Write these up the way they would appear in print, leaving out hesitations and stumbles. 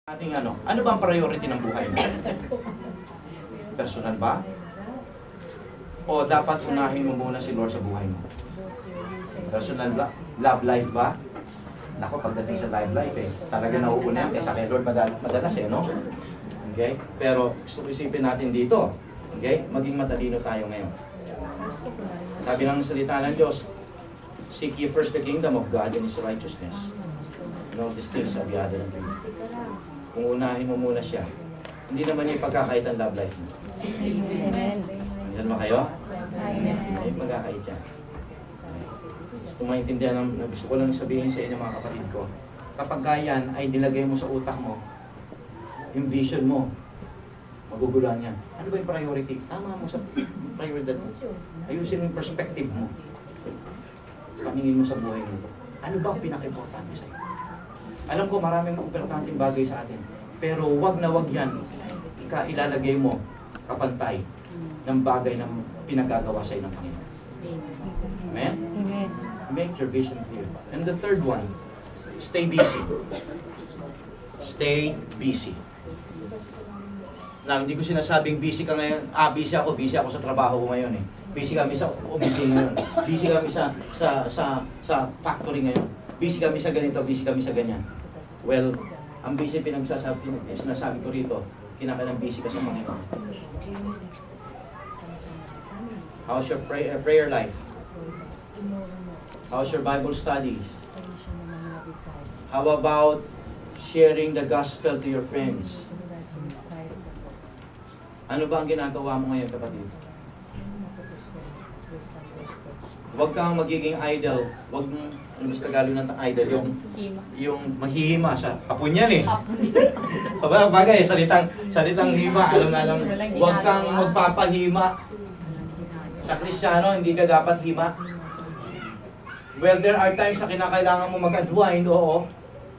Ating ano ba ang priority ng buhay mo? Personal ba? O dapat unahin mo muna si Lord sa buhay mo? Personal ba? Love life ba? Nako, pagdating sa love life talaga nauuna yan kaysa kay Lord madalas no? Okay? Pero gusto ko isipin natin dito, okay? Maging matalino tayo ngayon. Sabi ng salita ng Diyos, seek ye first the kingdom of God and His righteousness. And all these things shall be added unto you. Kung unahin mo muna siya, hindi naman niya pagkakait ang love life mo. Amen. Ayan ba kayo? Ay, magkakait siya. Gusto maintindihan na gusto ko lang sabihin sa inyo mga kapatid ko. Kapag yan ay nilagay mo sa utak mo, yung vision mo, magugulan yan. Ano ba yung priority? Tama mo sa prioridad mo. Ayusin mo yung perspective mo. Pamingin mo sa buhay mo. Ano ba ang pinaka-importante sa iyo? Alam ko maraming importanteng bagay sa atin. Pero wag na wag yan ilalagay mo kapantay ng bagay na pinagagawa sa iyo ng Panginoon. Amen? Amen. Make your vision clear. And the third one, stay busy. Stay busy. Now, hindi ko sinasabing busy ka ngayon. Busy ako sa trabaho ko ngayon eh. Busy kami sa busy ngayon. Busy kami sa factory ngayon. Busy kami sa ganito, busy kami sa ganyan. Well, ang busy sinasabi ko rito, kinakailangan busy ka sa Panginoon. How's your prayer life? How's your Bible studies? How about sharing the gospel to your friends? Ano ba ang ginagawa mo ngayon, kapatid? Huwag kang magiging idol. Huwag mong, ano mas Tagalog ng idol, yung mahihima sa hapon yan eh. Bagay, salitang hima, alam. Huwag kang magpapahima. Sa Kristiyano, hindi ka dapat hima. Well, there are times na kinakailangan mo mag-unwind, oo.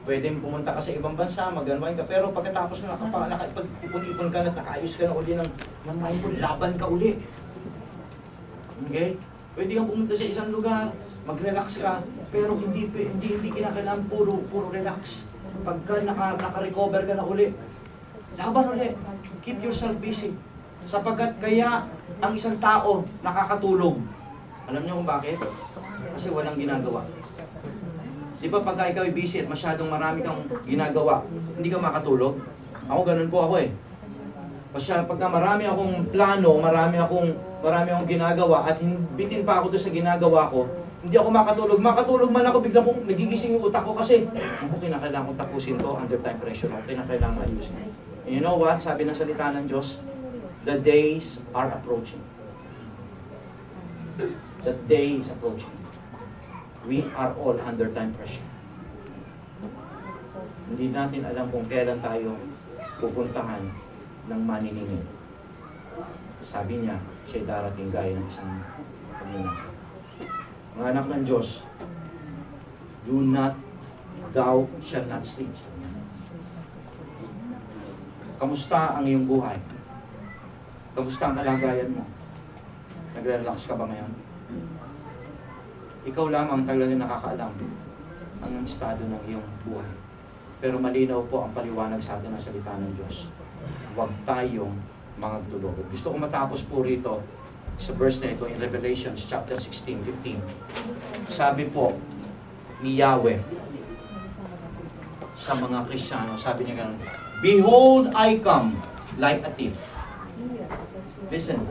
Pwedeng pumunta ka sa ibang bansa, mag-unwind ka. Pero pagkatapos na nakapag-ipon ka na, nakaayos ka na uli ng mind mo, laban ka uli. Okay? Pwede kang pumunta sa isang lugar, mag-relax ka, pero hindi kinakailangan puro relax. Pagka naka-recover ka na uli, laban uli. Keep yourself busy. Sapagkat kaya ang isang tao nakakatulog. Alam niyo kung bakit? Kasi walang ginagawa. Di ba pagka ikaw ay busy at masyadong marami kang ginagawa, hindi ka makatulog? Ako ganun po ako eh. Pagka marami akong plano, marami akong ginagawa at bitin pa ako doon sa ginagawa ko, hindi ako makatulog. Makatulog man ako, biglang kong nagigising yung utak ko kasi kinakailangan kong tapusin to under time pressure. Kinakailangan ayusin. And you know what? Sabi ng salita ng Diyos, the days are approaching. The day is approaching. We are all under time pressure. Hindi natin alam kung kailan tayo pupuntahan ng maniningil. Sabi niya, siya darating gaya ng isang pamina. Mga anak ng Diyos, thou shall not sleep. Kamusta ang iyong buhay? Kamusta ang kalagayan mo? Nagre-relax ka ba ngayon? Ikaw lamang talaga nakakaalam ang estado ng iyong buhay. Pero malinaw po ang paliwanag sa atin ng salita ng Diyos. Huwag tayong magtulog. Gusto ko matapos po rito sa verse na ito in Revelations chapter 16:15. Sabi po ni Yahweh sa mga Kristiyano, sabi niya gano'n, behold, I come like a thief. Listen.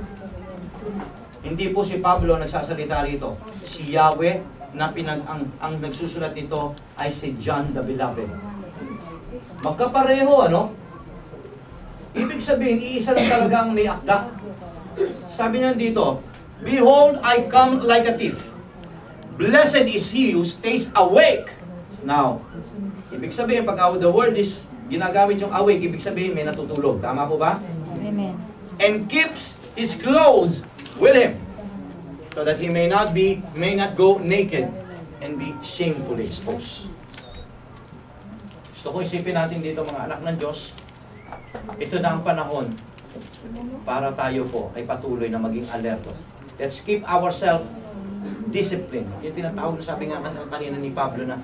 Hindi po si Pablo nagsasalita rito. Si Yahweh na ang nagsusulat nito ay si John the Beloved. Magkapareho, ano? Ibig sabihin, iisa lang talaga ang may akda. Sabi niya dito, behold, I come like a thief. Blessed is he who stays awake. Now, ibig sabihin, pag the word is ginagamit yung awake, ibig sabihin may natutulog. Tama po ba? Amen. And keeps his clothes with him, so that he may not go naked and be shamefully exposed. Gusto ko isipin natin dito mga anak ng Diyos, ito na ang panahon para tayo po ay patuloy na maging alerto. Let's keep ourselves disciplined. Yung tinatawag na sabi nga kanina ni Pablo na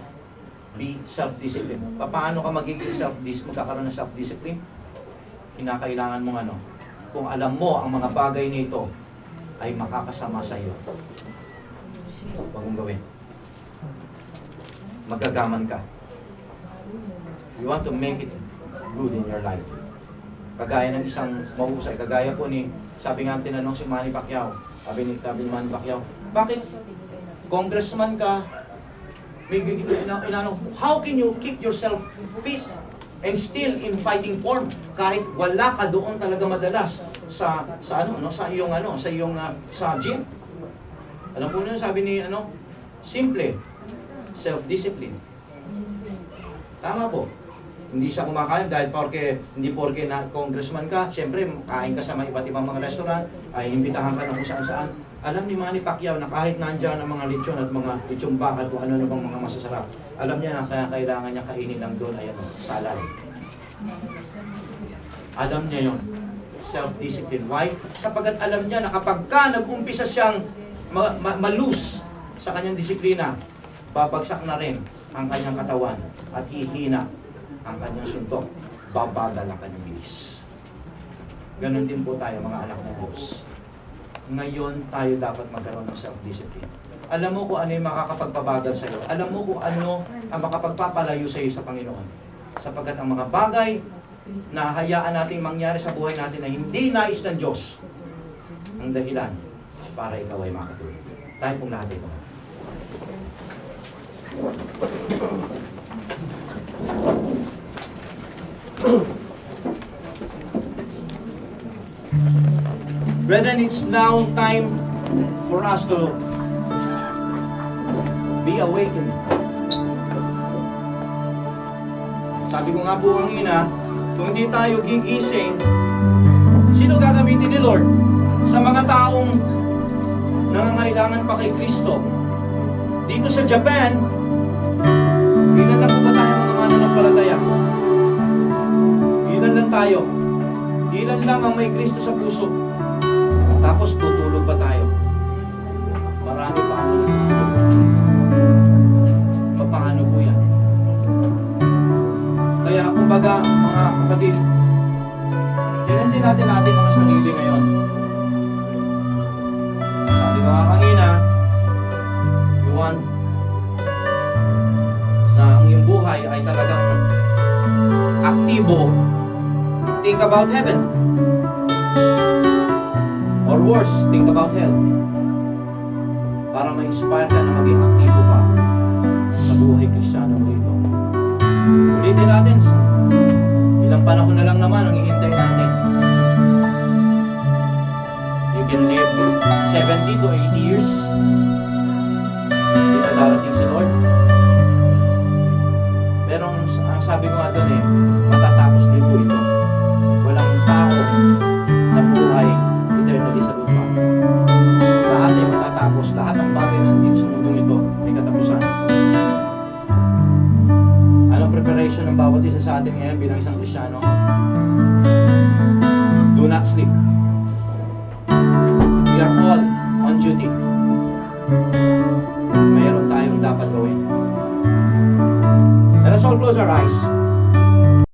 be self-discipline. Paano ka magiging magkakaroon ng self-discipline? Kinakailangan mong ano, kung alam mo ang mga bagay nito ay makakasama sa iyo, huwag mong gawin. Magagaman ka. You want to make it good in your life. Kagaya ng isang mahusay, kagaya po ni, sabi nga tinanong si Manny Pacquiao, sabi ni Manny Pacquiao, bakit congressman ka, how can you keep yourself fit and still in fighting form kahit wala ka doon talaga madalas sa gym? Alam po niyo, sabi ni simple, self-discipline. Tama po. Hindi siya kumakain dahil hindi porke na congressman ka, siyempre kain ka sa mga iba't ibang mga restaurant, ay imbitahan ka na kung saan-saan. Alam ni Manny Pacquiao na kahit nandiyan ang mga lechon at mga lechon baka at kung ano bang mga masasarap, alam niya na kaya kailangan niya kainin lang doon ay salad. Alam niya yon. Self-discipline. Why? Sapagat alam niya na kapag ka nag-umpisa siyang malus sa kanyang disiplina, babagsak na rin ang kanyang katawan at hihina ang kanyang suntok, babagal ang kanyang bilis. Ganon din po tayo mga anak ng Diyos. Ngayon tayo dapat magkaroon ng self-discipline. Alam mo kung ano yung makakapagpabagal sa iyo. Alam mo kung ano ang makapagpapalayo sa iyo sa Panginoon. Sapagkat ang mga bagay na hayaan natin mangyari sa buhay natin na hindi nais ng Diyos, ang dahilan para ikaw ay makatulog. Tayo pong lahat ito. Brethren, it's now time for us to be awakened. Sabi ko nga po kanina, kung hindi tayo gigising, sino gagamitin ni Lord? Sa mga taong nangangailangan pa kay Kristo. Dito sa Japan, ilan lang po ba tayo mga mananampalataya? Ilan lang tayo? Ilan lang ang may Kristo sa puso? Tapos tutulog pa tayo. Marami pa ang paano po yan? Kaya kumbaga mga kapatid, tingnan din natin mga sarili ngayon. Sabi ko nga kanina, you want na ang iyong buhay ay talagang aktibo, think about heaven. Or worse, think about hell. Para ma-inspire ka na maging aktibo ka sa buhay Kristiyano mo ito. Ulitin natin, ilang panahon na lang naman ang hihintay natin. You can live 70 to 80 years. Hindi na darating si Lord. Pero ang sabi ko nga doon matatapos din po ito. Walang tao na buhay eternally sa lupa. Lahat ay matatapos. Lahat ng bagay natin sa mundong ito may katapusan. Anong preparation ng bawat isa sa atin ngayon bilang isang Kristiyano? Do not sleep.